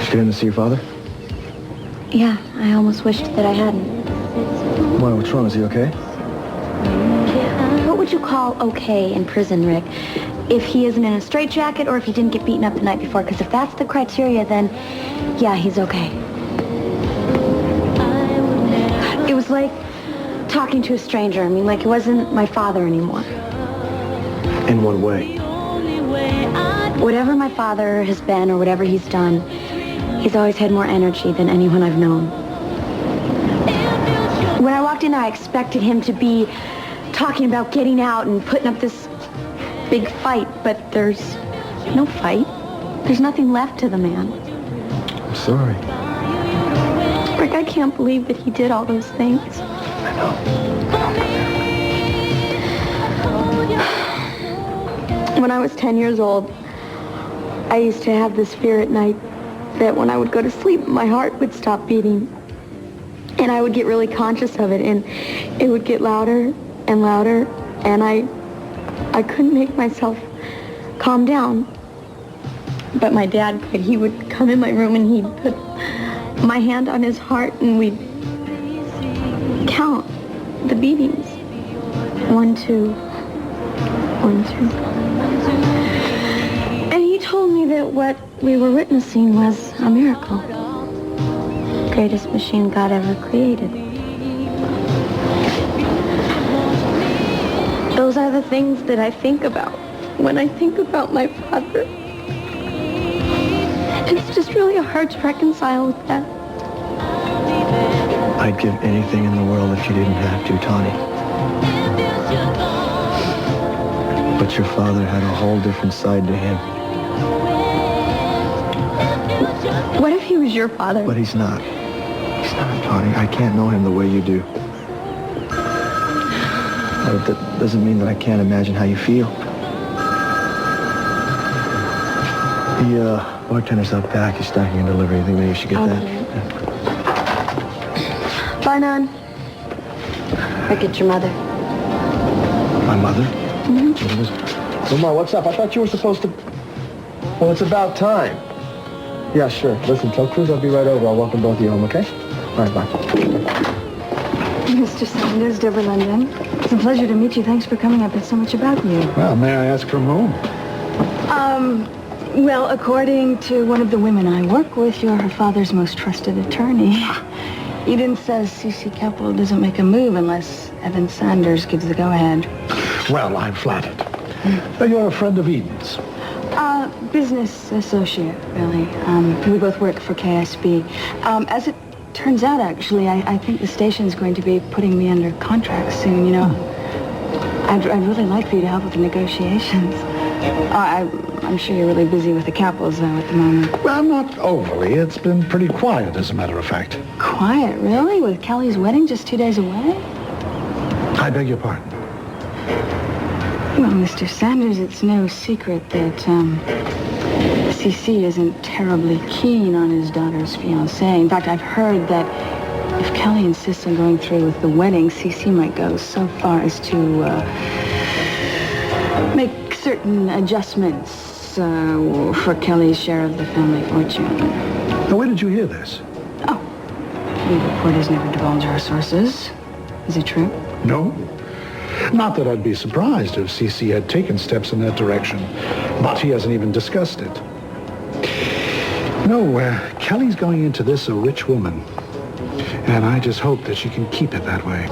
You didn't see your father? Yeah, I almost wished that I hadn't. Why, what's wrong? Is he okay? What would you call okay in prison, Rick? If he isn't in a straitjacket or if he didn't get beaten up the night before? Because if that's the criteria, then, yeah, he's okay. It was like talking to a stranger. I mean, like it wasn't my father anymore. In what way? Whatever my father has been or whatever he's done, he's always had more energy than anyone I've known. When I walked in, I expected him to be talking about getting out and putting up this big fight, but there's no fight. There's nothing left to the man. I'm sorry. Rick, I can't believe that he did all those things. I know. When I was 10 years old, I used to have this fear at night that when I would go to sleep, my heart would stop beating. And I would get really conscious of it, and it would get louder and louder, and I couldn't make myself calm down. But my dad could. He would come in my room and he'd put my hand on his heart and we'd count the beatings. 1, 2, 1, 2. And he told me that what we were witnessing was a miracle. Greatest machine God ever created. Those are the things that I think about when I think about my father. It's just really hard to reconcile with that. I'd give anything in the world if you didn't have to, Tawny. But your father had a whole different side to him. What if he was your father? But he's not. He's not, Tawny. I can't know him the way you do. But that doesn't mean that I can't imagine how you feel. The bartender's out back. He's stacking a delivery. You think maybe you should get that? Yeah. Bye, Nan. Rick, it's your mother. My mother? Mm-hmm. Lamar, what's up? I thought you were supposed to... Well, it's about time. Yeah, sure. Listen, tell Cruz I'll be right over. I'll welcome both of you home, okay? All right, bye. Mr. Sanders, Deborah London. It's a pleasure to meet you. Thanks for coming. I've heard so much about you. Well, may I ask from whom? Well, according to one of the women I work with, you're her father's most trusted attorney. Eden says C.C. Keppel doesn't make a move unless Evan Sanders gives the go-ahead. Well, I'm flattered. You're a friend of Eden's. Business associate, really. We both work for KSB. As it turns out, actually, I think the station's going to be putting me under contract soon, you know. I'd really like for you to help with the negotiations. I'm sure you're really busy with the Keppels, though, at the moment. Well, not overly. It's been pretty quiet, as a matter of fact. Quiet, really? With Kelly's wedding just 2 days away? I beg your pardon. Well, Mr. Sanders, it's no secret that, C.C. isn't terribly keen on his daughter's fiancé. In fact, I've heard that if Kelly insists on going through with the wedding, C.C. might go so far as to, make certain adjustments, for Kelly's share of the family fortune. Now, where did you hear this? Oh, we reporters never divulge our sources. Is it true? No. Not that I'd be surprised if C.C. had taken steps in that direction, but he hasn't even discussed it. No, Kelly's going into this a rich woman, and I just hope that she can keep it that way.